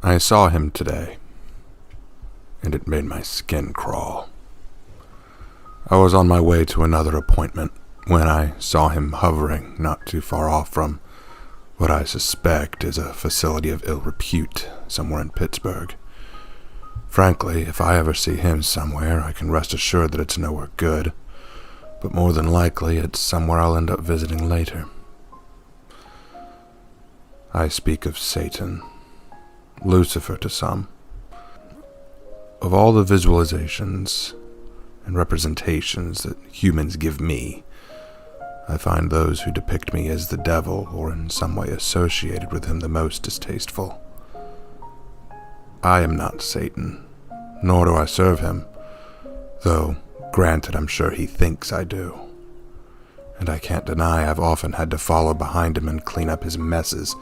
I saw him today, and it made my skin crawl. I was on my way to another appointment when I saw him hovering not too far off from what I suspect is a facility of ill repute somewhere in Pittsburgh. Frankly, if I ever see him somewhere, I can rest assured that it's nowhere good, but more than likely it's somewhere I'll end up visiting later. I speak of Satan, Lucifer to some. Of all the visualizations and representations that humans give me, I find those who depict me as the devil or in some way associated with him the most distasteful. I am not Satan, nor do I serve him, though granted I'm sure he thinks I do. And I can't deny I've often had to follow behind him and clean up his messes.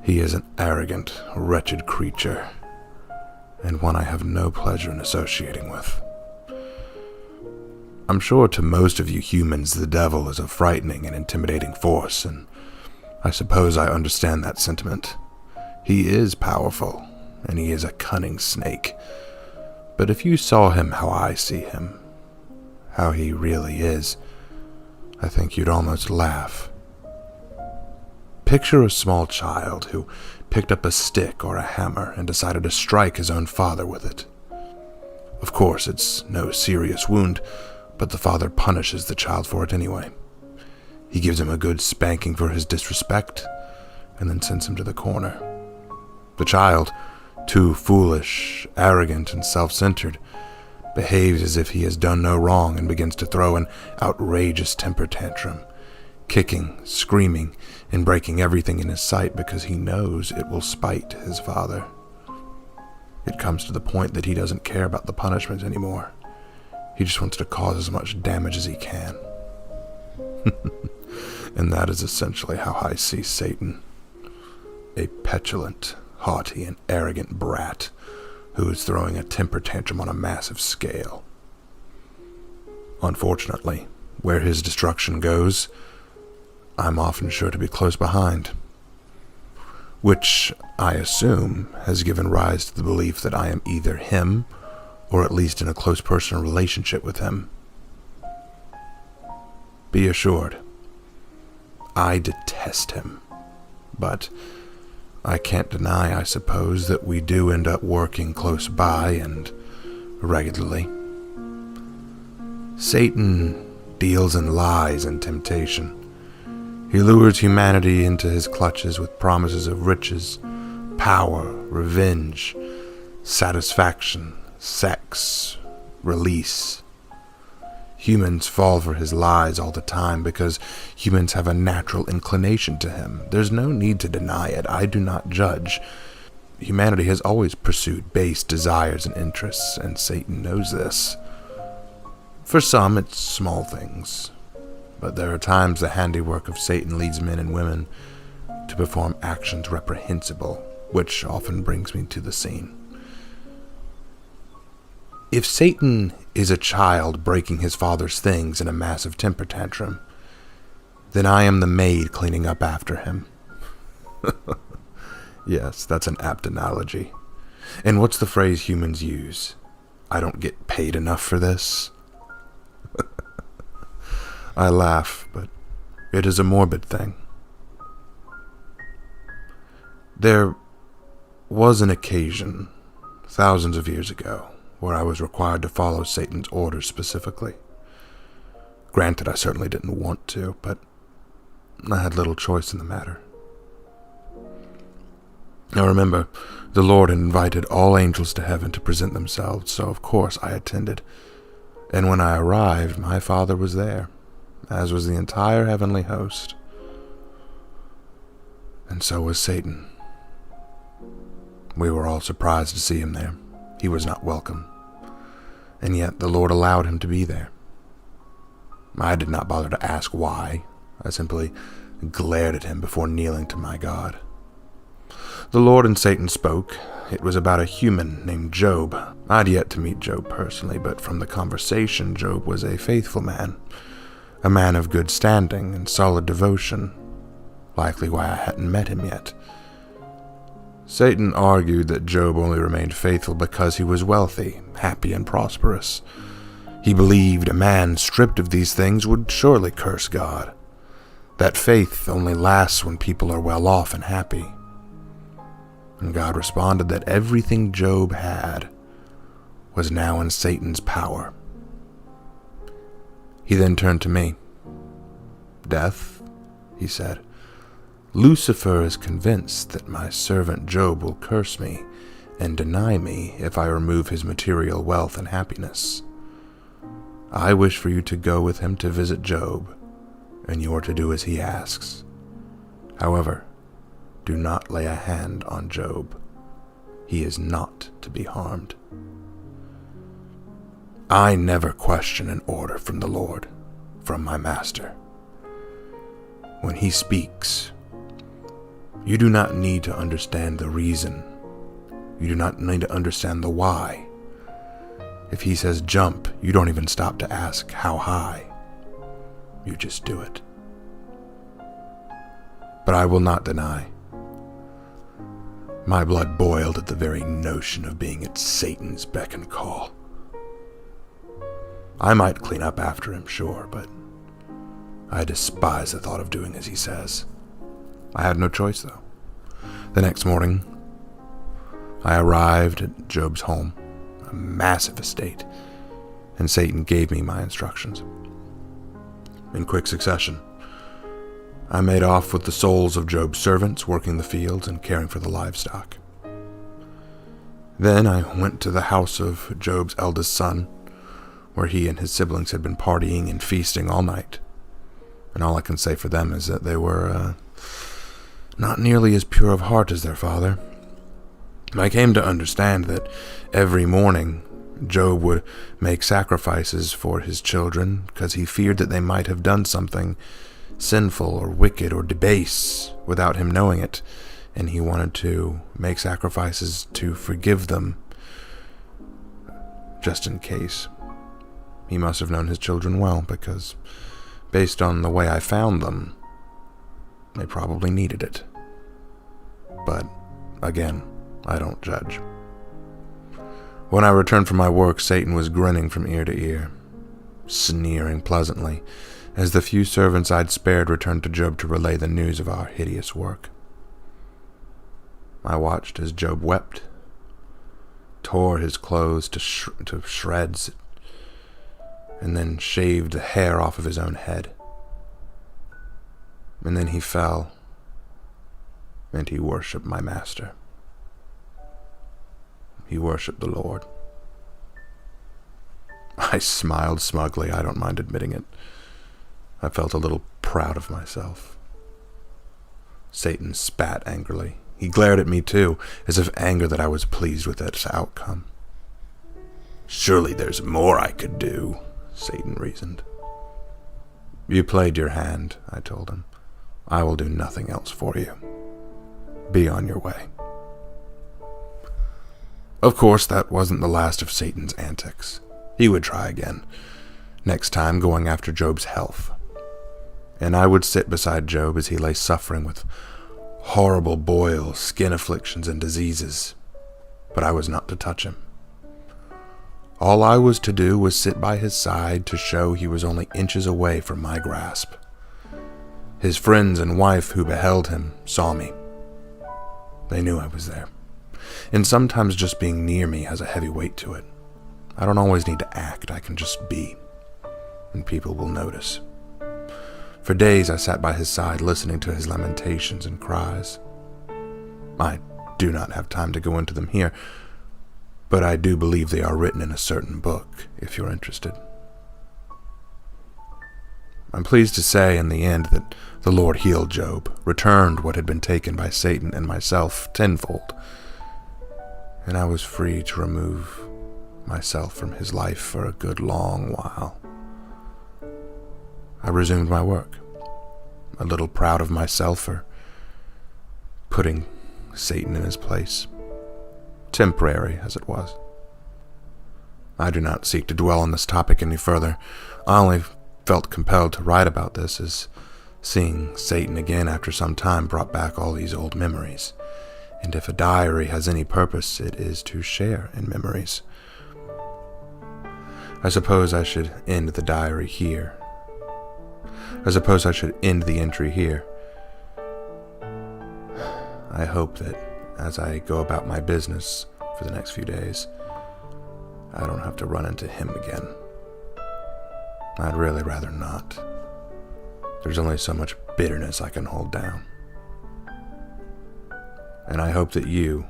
He is an arrogant, wretched creature, and one I have no pleasure in associating with. I'm sure to most of you humans the devil is a frightening and intimidating force, and I suppose I understand that sentiment. He is powerful, and he is a cunning snake. But if you saw him how I see him, how he really is, I think you'd almost laugh. Picture a small child who picked up a stick or a hammer and decided to strike his own father with it. Of course, it's no serious wound, but the father punishes the child for it anyway. He gives him a good spanking for his disrespect, and then sends him to the corner. The child, too foolish, arrogant, and self-centered, behaves as if he has done no wrong and begins to throw an outrageous temper tantrum, kicking, screaming, and breaking everything in his sight because he knows it will spite his father. It comes to the point that he doesn't care about the punishment anymore. He just wants to cause as much damage as he can. And that is essentially how I see Satan. A petulant, haughty, and arrogant brat who is throwing a temper tantrum on a massive scale. Unfortunately, where his destruction goes, I'm often sure to be close behind. Which, I assume, has given rise to the belief that I am either him or at least in a close personal relationship with him. Be assured, I detest him, but I can't deny, I suppose, that we do end up working close by and regularly. Satan deals in lies and temptation. He lures humanity into his clutches with promises of riches, power, revenge, satisfaction, sex, release. Humans fall for his lies all the time because humans have a natural inclination to him. There's no need to deny it. I do not judge. Humanity has always pursued base desires and interests, and Satan knows this. For some, it's small things, but there are times the handiwork of Satan leads men and women to perform actions reprehensible, which often brings me to the scene. If Satan is a child breaking his father's things in a massive temper tantrum, then I am the maid cleaning up after him. Yes, that's an apt analogy. And what's the phrase humans use? I don't get paid enough for this? I laugh, but it is a morbid thing. There was an occasion, thousands of years ago, where I was required to follow Satan's orders specifically. Granted, I certainly didn't want to, but I had little choice in the matter. Now remember, the Lord had invited all angels to heaven to present themselves, so of course I attended. And when I arrived, my Father was there, as was the entire heavenly host. And so was Satan. We were all surprised to see him there. He was not welcome. And yet the Lord allowed him to be there. I did not bother to ask why. I simply glared at him before kneeling to my God. The Lord and Satan spoke. It was about a human named Job. I'd yet to meet Job personally, but from the conversation, Job was a faithful man, a man of good standing and solid devotion, likely why I hadn't met him yet. Satan argued that Job only remained faithful because he was wealthy, happy, and prosperous. He believed a man stripped of these things would surely curse God. That faith only lasts when people are well off and happy. And God responded that everything Job had was now in Satan's power. He then turned to me. "Death," he said, "Lucifer is convinced that my servant Job will curse me and deny me if I remove his material wealth and happiness. I wish for you to go with him to visit Job, and you are to do as he asks. However, do not lay a hand on Job. He is not to be harmed." I never question an order from the Lord, from my master. When he speaks, you do not need to understand the reason. You do not need to understand the why. If he says jump, you don't even stop to ask how high. You just do it. But I will not deny. My blood boiled at the very notion of being at Satan's beck and call. I might clean up after him, sure, but I despise the thought of doing as he says. I had no choice, though. The next morning, I arrived at Job's home, a massive estate, and Satan gave me my instructions. In quick succession, I made off with the souls of Job's servants working the fields and caring for the livestock. Then I went to the house of Job's eldest son, where he and his siblings had been partying and feasting all night. And all I can say for them is that they were not nearly as pure of heart as their father. I came to understand that every morning Job would make sacrifices for his children because he feared that they might have done something sinful or wicked or debase without him knowing it, and he wanted to make sacrifices to forgive them just in case. He must have known his children well, because based on the way I found them, they probably needed it. But again, I don't judge. When I returned from my work, Satan was grinning from ear to ear, sneering pleasantly, as the few servants I'd spared returned to Job to relay the news of our hideous work. I watched as Job wept, tore his clothes to shreds, and then shaved the hair off of his own head. And then he fell, and he worshipped my master. He worshipped the Lord. I smiled smugly, I don't mind admitting it. I felt a little proud of myself. Satan spat angrily. He glared at me too, as if anger that I was pleased with its outcome. "Surely there's more I could do," Satan reasoned. "You played your hand," I told him. "I will do nothing else for you. Be on your way." Of course, that wasn't the last of Satan's antics. He would try again, next time going after Job's health. And I would sit beside Job as he lay suffering with horrible boils, skin afflictions, and diseases. But I was not to touch him. All I was to do was sit by his side to show he was only inches away from my grasp. His friends and wife who beheld him saw me. They knew I was there. And sometimes just being near me has a heavy weight to it. I don't always need to act, I can just be, and people will notice. For days I sat by his side listening to his lamentations and cries. I do not have time to go into them here, but I do believe they are written in a certain book, if you're interested. I'm pleased to say in the end that the Lord healed Job, returned what had been taken by Satan and myself tenfold, and I was free to remove myself from his life for a good long while. I resumed my work, a little proud of myself for putting Satan in his place, temporary as it was. I do not seek to dwell on this topic any further. I only felt compelled to write about this, as seeing Satan again after some time brought back all these old memories, and if a diary has any purpose, it is to share in memories. I suppose I should end the diary here. I suppose I should end the entry here. I hope that as I go about my business for the next few days, I don't have to run into him again. I'd really rather not. There's only so much bitterness I can hold down. And I hope that you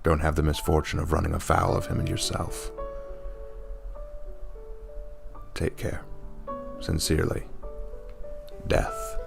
don't have the misfortune of running afoul of him and yourself. Take care. Sincerely, Death.